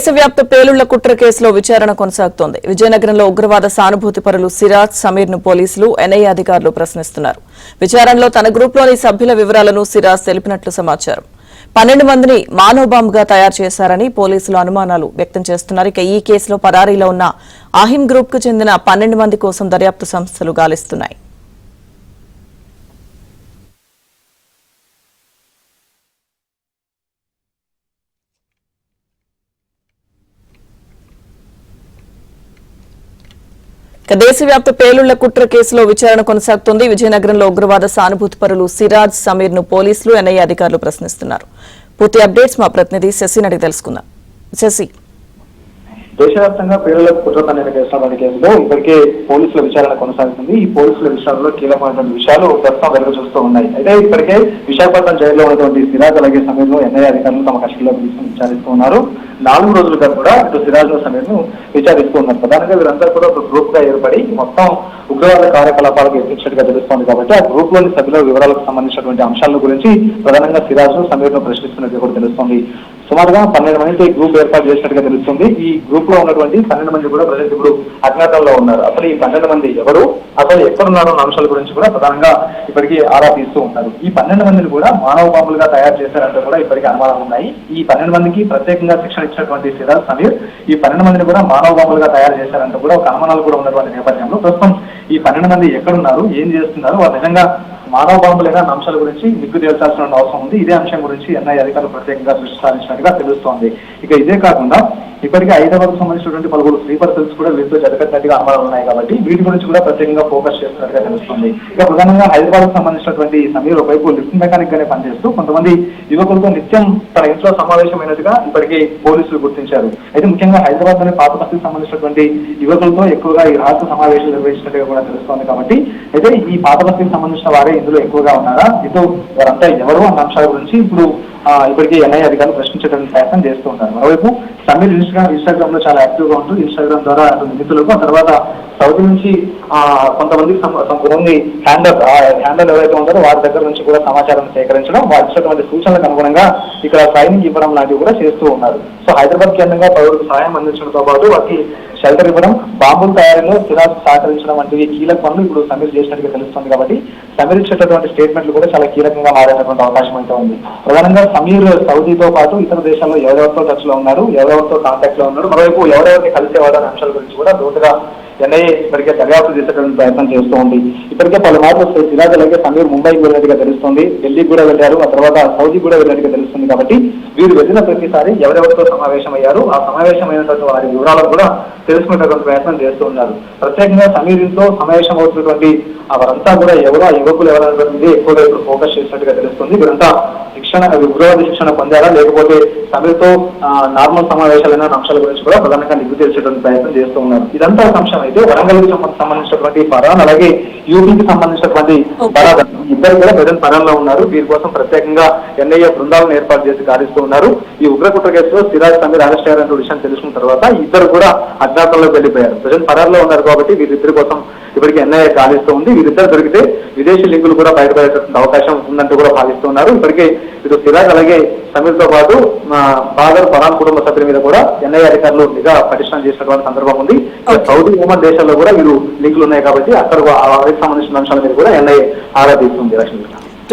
దేశవ్యాప్త పేలుళ్ల కుట్ర కేసులో విచారణ కొనసాగుతోంది. విజయనగరంలో ఉగ్రవాద సానుభూతి పరులు సిరాజ్, సమీర్ ను పోలీసులు, ఎన్ఐఏ అధికారులు ప్రశ్నిస్తున్నారు. విచారణలో తన గ్రూప్లోని సభ్యుల వివరాలను సిరాజ్ తెలిపినట్లు సమాచారం. 12 మందిని మానవ బాంబుగా తయారు చేశారని పోలీసులు అనుమానాలు వ్యక్తం చేస్తున్నారు. ఇక ఈ కేసులో పరారీలో ఉన్న ఆహిం గ్రూప్ కు చెందిన 12 మంది కోసం దర్యాప్తు సంస్థలు గాలిస్తున్నాయి. దేశవ్యాప్త పేలుళ్ల కుట్ర కేసులో విచారణ కొనసాగుతోంది. విజయనగరంలో ఉగ్రవాద సానుభూతి పరులు సిరాజ్, సమీర్ ను పోలీసులు, ఎన్ఐఏ అధికారులు ప్రశ్నిస్తున్నారు. పూర్తి అప్డేట్స్ మా ప్రతినిధి శశి అడిగి తెలుసుకుందాం. శశి, దేశవ్యాప్తంగా పేలుళ్ల కుట్ర పన్నెండు కేసులో ఇప్పటికే పోలీసుల విచారణ కొనసాగుతుంది. ఈ పోలీసుల విచారణలో కీలకమైనటువంటి విషయాలు ప్రస్తుతం వెలుగు చూస్తూ ఉన్నాయి. అయితే ఇప్పటికే విశాఖపట్నం జైల్లో ఉన్నటువంటి సిరాజ్ అలాగే సమీర్ ను ఎన్ఐఏ అధికారులు తమ కస్టడీలో తీసుకుని విచారిస్తూ ఉన్నారు. 4 రోజులుగా కూడా ఇటు సిరాజ్ సమీర్ ను విచారిస్తూ ఉన్నారు. ప్రధానంగా వీరంతా కూడా ఒక గ్రూప్ గా ఏర్పడి మొత్తం ఉగ్రవాద కార్యకలాపాలకు యత్నించినట్టుగా తెలుస్తోంది. కాబట్టి ఆ గ్రూప్ లోని సభ్యుల వివరాలకు సంబంధించినటువంటి అంశాల గురించి ప్రధానంగా సిరాజ్ ను సమీర్ ను ప్రశ్నిస్తున్నట్టుగా కూడా తెలుస్తోంది. సుమారుగా 12 మంది గ్రూప్ ఏర్పాటు చేసినట్టుగా తెలుస్తుంది. ఈ గ్రూప్ లో ఉన్నటువంటి 12 మంది కూడా ప్రజెంట్ ఇప్పుడు అజ్ఞాతంలో ఉన్నారు. అసలు ఈ 12 మంది ఎవరు, అసలు ఎక్కడున్నారో అన్న అంశాల గురించి కూడా ప్రధానంగా ఇప్పటికీ ఆరా తీస్తూ ఉంటారు. ఈ 12 మందిని కూడా మానవ బాంబులుగా తయారు చేశారంటే కూడా ఇప్పటికీ అనుమానాలు ఉన్నాయి. ఈ 12 మందికి ప్రత్యేకంగా శిక్షణ ఇచ్చినటువంటి సిరాజ్, సమీర్ ఈ 12 మందిని కూడా మానవ బాంబులుగా తయారు చేశారంటే కూడా ఒక అనుమానాలు కూడా ఉన్నటువంటి నేపథ్యంలో ప్రస్తుతం ఈ 12 మంది ఎక్కడున్నారు, ఏం చేస్తున్నారు, వారు నిజంగా మానవ బాంబులైన అంశాల గురించి నిగ్గు తేల్చాల్సిన అవసరం ఉంది. ఇదే అంశం గురించి ఎన్ఐఏ అధికారులు ప్రత్యేకంగా దృష్టి సారించినట్టుగా తెలుస్తోంది. ఇక ఇదే కాకుండా ఇప్పటికే హైదరాబాద్ సంబంధించినటువంటి పలువురు స్లీపర్ సెల్స్ కూడా వీటితో జరగట్టినట్టుగా అనుమానాలు ఉన్నాయి. కాబట్టి వీటి గురించి కూడా ప్రత్యేకంగా ఫోకస్ చేస్తున్నట్టుగా తెలుస్తుంది. ఇక ప్రధానంగా హైదరాబాద్ సంబంధించినటువంటి సమీర్ ఒకవైపు లిఫ్ట్ మెకానిక్ గానే పనిచేస్తూ కొంతమంది యువకులతో నిత్యం తన ఇంట్లో సమావేశమైనట్టుగా ఇప్పటికీ పోలీసులు గుర్తించారు. అయితే ముఖ్యంగా హైదరాబాద్ లోని పాత బస్తీకి సంబంధించినటువంటి యువకులతో ఎక్కువగా ఈ రహస్య సమావేశాలు నిర్వహించినట్టుగా కూడా తెలుస్తోంది. కాబట్టి అయితే ఈ పాత బస్తీకి సంబంధించిన వారే ఇందులో ఎక్కువగా ఉన్నారా, ఇటు వారంతా ఎవరు అన్న అంశాల గురించి ఇప్పుడు ఇప్పటికీ ఎన్ఐఏ అధికారులు ప్రశ్నించడానికి ప్రయత్నం చేస్తూ ఉంటారు. మరోవైపు సమీర్ ఇన్స్టాగ్రామ్ లో చాలా యాక్టివ్ గా ఉంటూ ఇన్స్టాగ్రామ్ ద్వారా నిందితులకు, ఆ తర్వాత సౌదీ నుంచి కొంతమందికి హ్యాండల్ ఎవరైతే ఉంటారో వారి దగ్గర నుంచి కూడా సమాచారం సేకరించడం, వారి ఇచ్చినటువంటి సూచనలకు అనుగుణంగా ఇక్కడ ట్రైనింగ్ ఇవ్వడం లాంటివి కూడా చేస్తూ ఉన్నారు. సో హైదరాబాద్ కేంద్రంగా పౌరులకు సహాయం అందించడంతో పాటు వారికి షెల్టర్ ఇవ్వడం, బాంబుల తయారీలో సిరాజ్ సహకరించడం వంటివి కీలక పనులు ఇప్పుడు సమీర్ చేసినట్టుగా తెలుస్తుంది. కాబట్టి సమీర్ ఇచ్చేటటువంటి స్టేట్మెంట్లు కూడా చాలా కీలకంగా మారేటటువంటి అవకాశం అయితే ఉంది. ప్రధానంగా సమీర్ సౌదీతో పాటు ఇతర దేశాల్లో ఎవరెవరితో టచ్ లో ఉన్నారు, ఎవరెవరితో కాంటాక్ట్ లో ఉన్నారు, మరోవైపు ఎవరెవరిని కలిసేవారు అనే అంశాల గురించి కూడా లోతుగా ఎన్ఐఏ ఇప్పటికే దర్యాప్తు చేసేటువంటి ప్రయత్నం చేస్తూ ఉంది. ఇప్పటికే పలుమార్లు సిరాజ్ అలాగే సమీర్ ముంబైకి వెళ్ళినట్టుగా తెలుస్తుంది, ఢిల్లీకి కూడా వెళ్ళారు, ఆ తర్వాత సౌదీ కూడా వెళ్ళినట్టుగా తెలుస్తుంది. కాబట్టి వీరు వెళ్ళిన ప్రతిసారి ఎవరెవరితో సమావేశం అయ్యారు, ఆ సమావేశమైనటువంటి వారి వివరాలను కూడా తెలుసుకునేటువంటి ప్రయత్నం చేస్తూ ఉన్నారు. ప్రత్యేకంగా సమీర్తో సమావేశం అవుతున్నటువంటి వారంతా కూడా ఎవరు, ఆ యువకులు ఎవరనేది ఎక్కువగా ఇప్పుడు ఫోకస్ చేసినట్టుగా తెలుస్తుంది. వీరంతా ఉగ్రవాద శిక్షణ పొందారా, లేకపోతే సమీర్తో నార్మల్ సమావేశాలైన అంశాల గురించి కూడా ప్రధానంగా నిగ్గు తెలిసేటువంటి ప్రయత్నం చేస్తూ ఉన్నారు. ఇదంతా ఒక అంశం అయితే వరంగల్ కి సంబంధించినటువంటి ఫరాన్ అలాగే యూపీకి సంబంధించినటువంటి ఫరాద్ ఇద్దరు కూడా ప్రజెంట్ ఫరాన్లో ఉన్నారు. వీరి కోసం ప్రత్యేకంగా ఎన్ఐఏ బృందాలను ఏర్పాటు చేసి గాలిస్తూ ఉన్నారు. ఈ ఉగ్రకుట్ర కేసులో సిరాజ్, సమీర్ అరెస్ట్ అయ్యారనే విషయం తెలుసుకున్న తర్వాత ఇద్దరు కూడా అజ్ఞాతంలోకి వెళ్ళిపోయారు. ప్రజెంట్ ఫరాన్లో ఉన్నారు కాబట్టి వీరిద్దరి కోసం ఇప్పటికీ ఎన్ఐఏ గాలిస్తూ ఉంది. వీరిద్దరు దొరికితే విదేశీ లింకులు కూడా బయటపడేటువంటి అవకాశం ఉందంటూ కూడా భావిస్తున్నారు. ఇప్పటికే ఇటు సిరాజ్ అలాగే సమీర్తో పాటు బాదర్, ఫరాన్ కుటుంబ సభ్యుల మీద కూడా ఎన్ఐఏ అధికారులు నిఘా పటిష్టం చేసినటువంటి సందర్భం ఉంది. సౌదీ ఓమన్ దేశాల్లో కూడా వీరు లింకులు ఉన్నాయి కాబట్టి అక్కడ వారికి సంబంధించిన అంశాల మీద కూడా ఎన్ఐఏ ఆరా తీస్తుంది.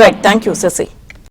Right, thank you Shashi.